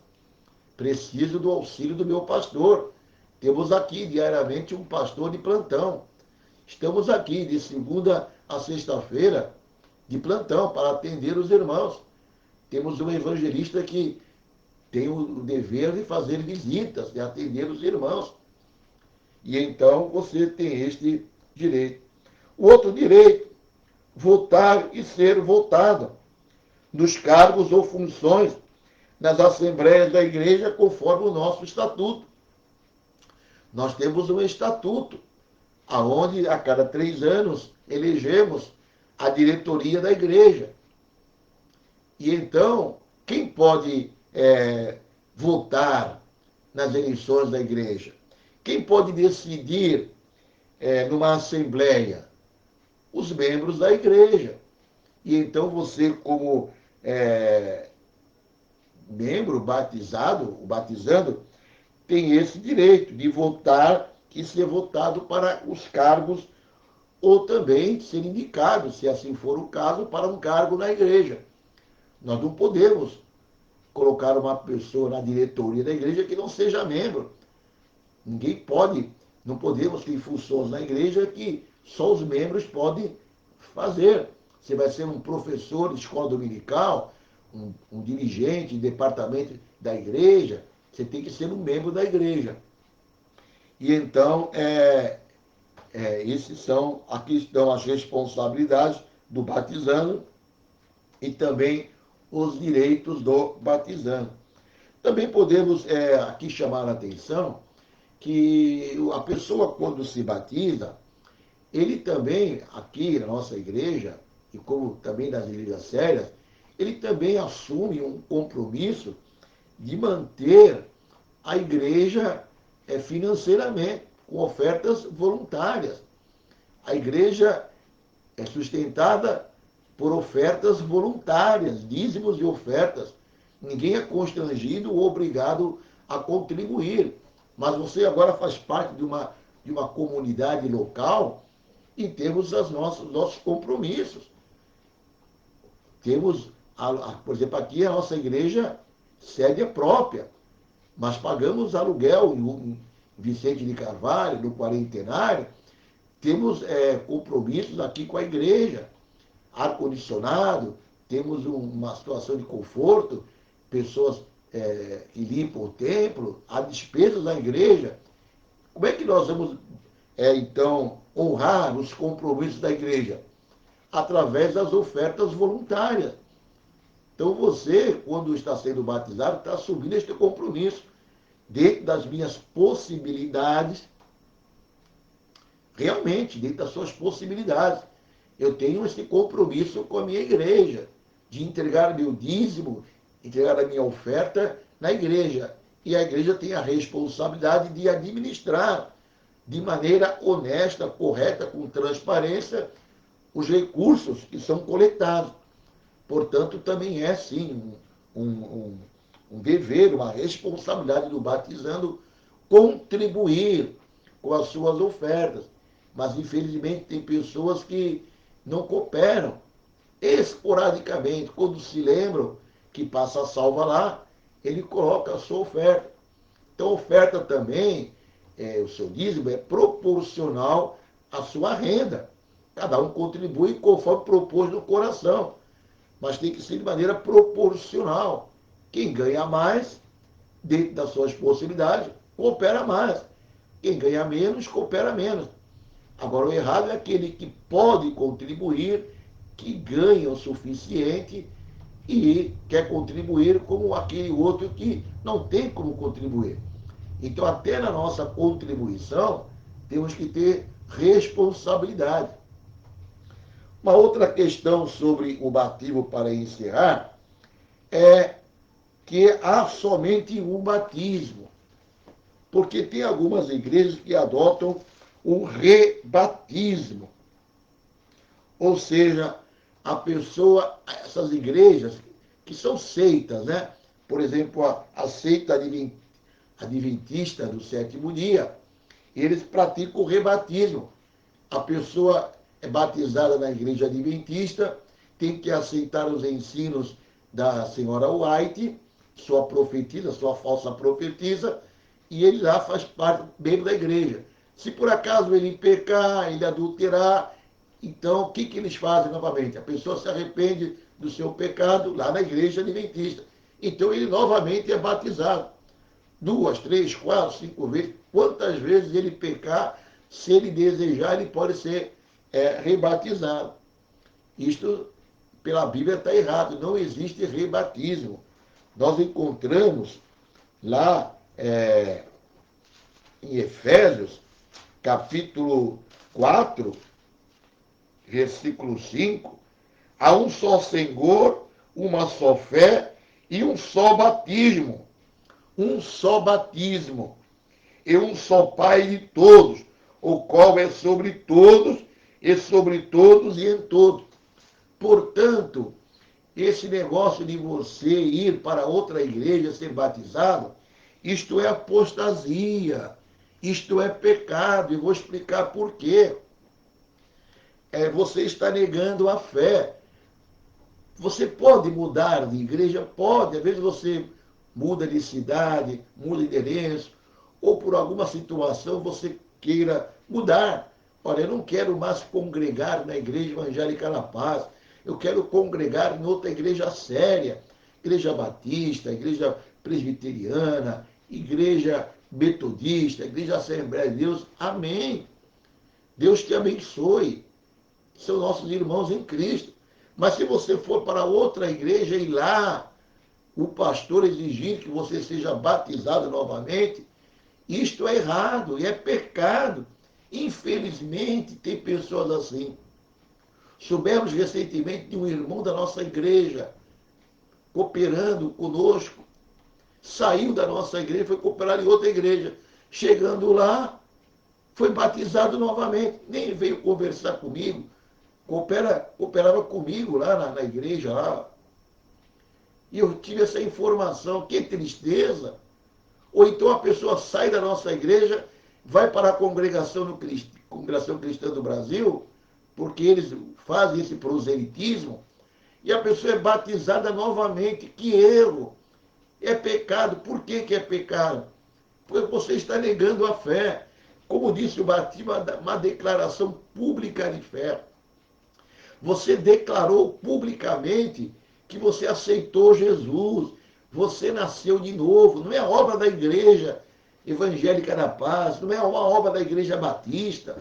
Preciso do auxílio do meu pastor. Temos aqui diariamente um pastor de plantão. Estamos aqui de segunda a sexta-feira de plantão para atender os irmãos. Temos um evangelista que tem o dever de fazer visitas, de atender os irmãos. E então você tem este direito. O outro direito, votar e ser votado nos cargos ou funções nas assembleias da igreja conforme o nosso estatuto. Nós temos um estatuto, aonde a cada 3 anos elegemos a diretoria da igreja. E então, quem pode votar nas eleições da igreja? Quem pode decidir numa assembleia? Os membros da igreja. E então você, como membro batizado, o batizando, tem esse direito de votar e ser votado para os cargos, ou também ser indicado, se assim for o caso, para um cargo na igreja. Nós não podemos colocar uma pessoa na diretoria da igreja que não seja membro. Ninguém pode, não podemos ter funções na igreja que só os membros podem fazer. Você vai ser um professor de escola dominical, um dirigente de departamento da igreja, você tem que ser um membro da igreja. E então, aqui estão as responsabilidades do batizando e também os direitos do batizando. Também podemos aqui chamar a atenção que a pessoa, quando se batiza, ele também, aqui na nossa igreja, e como também nas igrejas sérias, ele também assume um compromisso de manter a igreja financeiramente, com ofertas voluntárias. A igreja é sustentada por ofertas voluntárias, dízimos e ofertas. Ninguém é constrangido ou obrigado a contribuir. Mas você agora faz parte de uma comunidade local e temos os nossos compromissos. Temos, por exemplo, aqui a nossa igreja sede é própria, mas pagamos aluguel em Vicente de Carvalho, no Quarentenário, temos compromissos aqui com a igreja, ar-condicionado, temos uma situação de conforto, pessoas que limpam o templo, há despesas da igreja. Como é que nós vamos, então, honrar os compromissos da igreja? Através das ofertas voluntárias. Então você, quando está sendo batizado, está assumindo este compromisso dentro das minhas possibilidades, realmente, dentro das suas possibilidades. Eu tenho esse compromisso com a minha igreja, de entregar meu dízimo, entregar a minha oferta na igreja. E a igreja tem a responsabilidade de administrar de maneira honesta, correta, com transparência, os recursos que são coletados. Portanto, também é, sim, um dever, uma responsabilidade do batizando contribuir com as suas ofertas. Mas, infelizmente, tem pessoas que não cooperam. Esporadicamente, quando se lembram que passa a salva lá, ele coloca a sua oferta. Então, a oferta também, o seu dízimo, é proporcional à sua renda. Cada um contribui conforme propôs no coração. Mas tem que ser de maneira proporcional. Quem ganha mais, dentro das suas possibilidades, coopera mais. Quem ganha menos, coopera menos. Agora, o errado é aquele que pode contribuir, que ganha o suficiente e quer contribuir como aquele outro que não tem como contribuir. Então, até na nossa contribuição, temos que ter responsabilidade. Uma outra questão sobre o batismo, para encerrar, é que há somente um batismo. Porque tem algumas igrejas que adotam o rebatismo. Ou seja, a pessoa, essas igrejas, que são seitas, né? Por exemplo, a seita adventista do sétimo dia, eles praticam o rebatismo. A pessoa é batizada na igreja adventista, tem que aceitar os ensinos da senhora White, sua profetisa, sua falsa profetisa, e ele lá faz parte, membro da igreja. Se por acaso ele pecar, ele adulterar, então o que eles fazem novamente? A pessoa se arrepende do seu pecado lá na igreja adventista. Então ele novamente é batizado. 2, 3, 4, 5 vezes. Quantas vezes ele pecar, se ele desejar, ele pode ser rebatizado. Isto, pela Bíblia, está errado. Não existe rebatismo. Nós encontramos lá em Efésios, capítulo 4, versículo 5, há um só Senhor, uma só fé e um só batismo. Um só batismo. E um só Pai de todos, o qual é sobre todos, e sobre todos e em todos. Portanto, esse negócio de você ir para outra igreja ser batizado, isto é apostasia, isto é pecado, e vou explicar por quê. Você está negando a fé. Você pode mudar de igreja? Pode. Às vezes você muda de cidade, muda de endereço, ou por alguma situação você queira mudar. Olha, eu não quero mais congregar na igreja evangélica La Paz. Eu quero congregar em outra igreja séria. Igreja batista, igreja presbiteriana, igreja metodista, igreja Assembleia de Deus. Amém. Deus te abençoe. São nossos irmãos em Cristo. Mas se você for para outra igreja e lá o pastor exigir que você seja batizado novamente, isto é errado e é pecado. Infelizmente, tem pessoas assim. Soubemos recentemente de um irmão da nossa igreja cooperando conosco. Saiu da nossa igreja, foi cooperar em outra igreja. Chegando lá, foi batizado novamente. Nem veio conversar comigo. cooperava comigo lá na igreja, lá, e eu tive essa informação. Que tristeza! Ou então a pessoa sai da nossa igreja, vai para a Congregação Cristã do Brasil, porque eles fazem esse proselitismo, e a pessoa é batizada novamente. Que erro! É pecado. Por que é pecado? Porque você está negando a fé. Como disse o batismo, uma declaração pública de fé. Você declarou publicamente que você aceitou Jesus, você nasceu de novo. Não é obra da Igreja Evangélica da Paz, não é uma obra da Igreja Batista.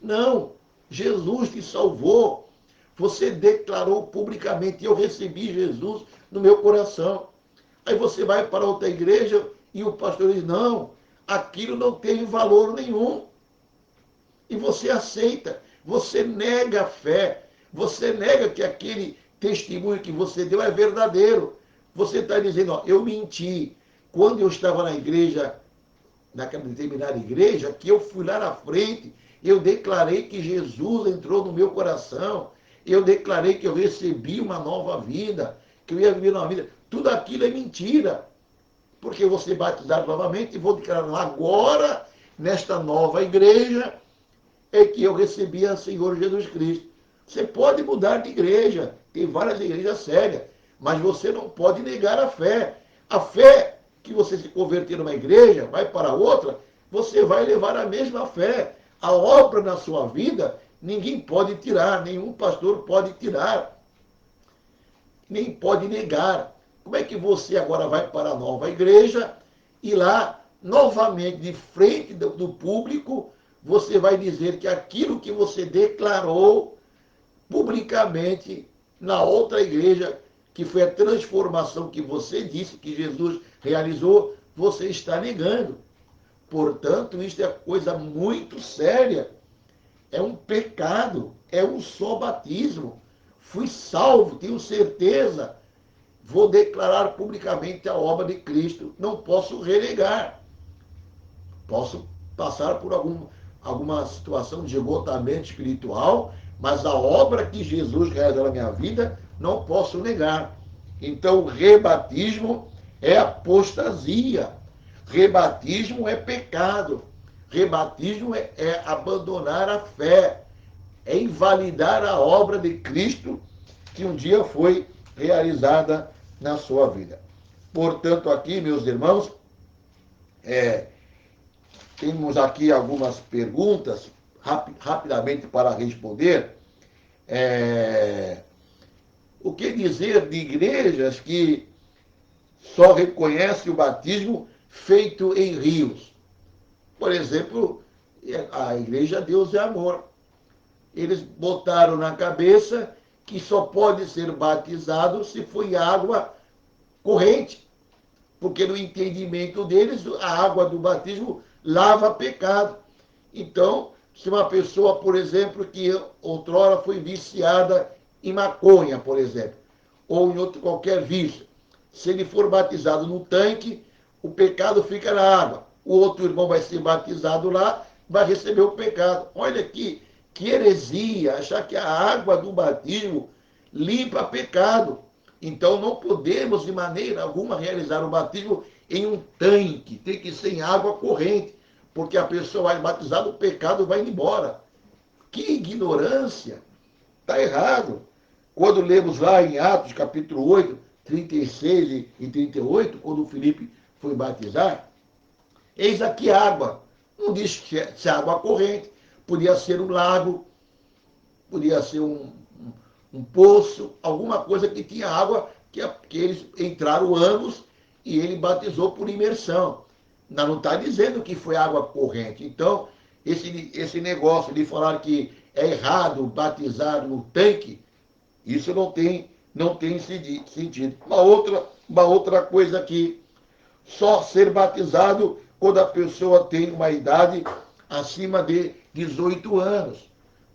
Não, Jesus te salvou. Você declarou publicamente: eu recebi Jesus no meu coração. Aí você vai para outra igreja e o pastor diz: não, aquilo não teve valor nenhum. E você aceita, você nega a fé, você nega que aquele testemunho que você deu é verdadeiro. Você está dizendo: ó, eu menti. Quando eu estava na igreja, naquela determinada igreja, que eu fui lá na frente, eu declarei que Jesus entrou no meu coração, eu declarei que eu recebi uma nova vida, que eu ia viver uma vida. Tudo aquilo é mentira. Porque eu vou ser batizado novamente e vou declarar agora, nesta nova igreja, é que eu recebi a Senhor Jesus Cristo. Você pode mudar de igreja, tem várias igrejas sérias, mas você não pode negar a fé. A fé que você se converter numa igreja, vai para outra, você vai levar a mesma fé. A obra na sua vida, ninguém pode tirar, nenhum pastor pode tirar, nem pode negar. Como é que você agora vai para a nova igreja e lá, novamente, de frente do público, você vai dizer que aquilo que você declarou publicamente na outra igreja, que foi a transformação que você disse que Jesus realizou, você está negando. Portanto, isto é coisa muito séria. É um pecado, é um só batismo. Fui salvo, tenho certeza. Vou declarar publicamente a obra de Cristo. Não posso renegar. Posso passar por alguma situação de esgotamento espiritual, mas a obra que Jesus realizou na minha vida, não posso negar. Então, rebatismo é apostasia. Rebatismo é pecado. Rebatismo é abandonar a fé. É invalidar a obra de Cristo que um dia foi realizada na sua vida. Portanto, aqui, meus irmãos, temos aqui algumas perguntas, rapidamente para responder. O que dizer de igrejas que só reconhecem o batismo feito em rios? Por exemplo, a igreja Deus é Amor. Eles botaram na cabeça que só pode ser batizado se for em água corrente, porque no entendimento deles, a água do batismo lava pecado. Então, se uma pessoa, por exemplo, que outrora foi viciada em maconha, por exemplo, ou em outro qualquer vício, se ele for batizado no tanque, o pecado fica na água. O outro irmão vai ser batizado lá, vai receber o pecado. Olha aqui, que heresia, achar que a água do batismo limpa pecado. Então não podemos de maneira alguma realizar o batismo em um tanque, tem que ser em água corrente, porque a pessoa vai batizada, o pecado vai embora. Que ignorância! Está errado. Quando lemos lá em Atos capítulo 8, 36 e 38, quando o Filipe foi batizar, eis aqui água. Não diz que é água corrente, podia ser um lago, podia ser um poço, alguma coisa que tinha água, que eles entraram ambos e ele batizou por imersão. Não está dizendo que foi água corrente. Então, esse negócio de falar que é errado batizar no tanque, isso não tem sentido. Uma outra coisa aqui, só ser batizado quando a pessoa tem uma idade acima de 18 anos.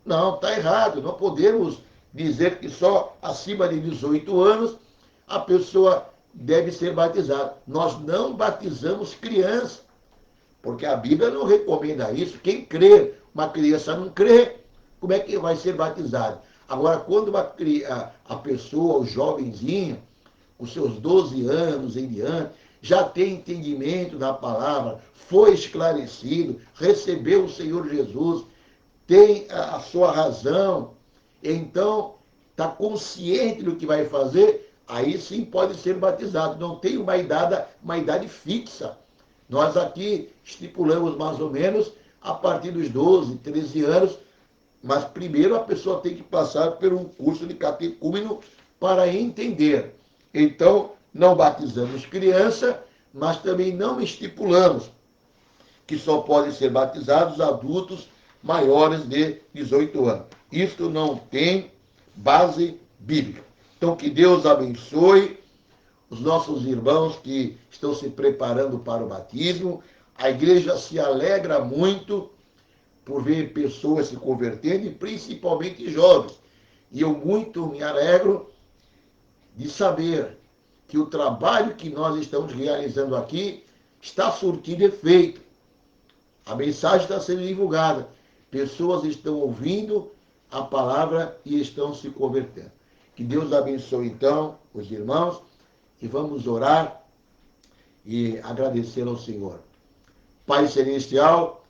Não, está errado. Não podemos dizer que só acima de 18 anos a pessoa deve ser batizada. Nós não batizamos criança, porque a Bíblia não recomenda isso. Quem crê, uma criança não crê, como é que vai ser batizado? Agora, quando a pessoa, o jovenzinho, com seus 12 anos em diante, já tem entendimento da palavra, foi esclarecido, recebeu o Senhor Jesus, tem a sua razão, então está consciente do que vai fazer, aí sim pode ser batizado. Não tem uma idade fixa. Nós aqui estipulamos mais ou menos a partir dos 12, 13 anos, mas primeiro a pessoa tem que passar por um curso de catecúmeno para entender. Então, não batizamos criança, mas também não estipulamos que só podem ser batizados adultos maiores de 18 anos. Isto não tem base bíblica. Então, que Deus abençoe os nossos irmãos que estão se preparando para o batismo. A igreja se alegra muito por ver pessoas se convertendo, e principalmente jovens. E eu muito me alegro de saber que o trabalho que nós estamos realizando aqui está surtindo efeito. A mensagem está sendo divulgada. Pessoas estão ouvindo a palavra e estão se convertendo. Que Deus abençoe, então, os irmãos, e vamos orar e agradecer ao Senhor. Pai Celestial,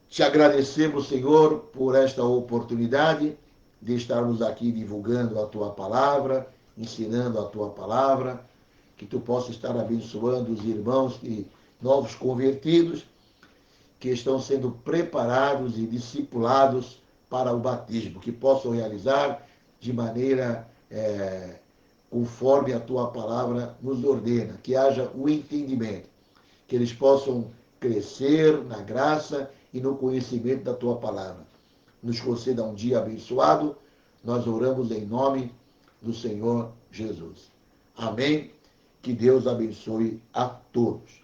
te agradecemos, Senhor, por esta oportunidade de estarmos aqui divulgando a Tua palavra, ensinando a Tua palavra, que Tu possa estar abençoando os irmãos e novos convertidos, que estão sendo preparados e discipulados para o batismo, que possam realizar de maneira conforme a Tua palavra nos ordena, que haja o entendimento, que eles possam crescer na graça e no conhecimento da Tua palavra. Nos conceda um dia abençoado, nós oramos em nome do Senhor Jesus. Amém. Que Deus abençoe a todos.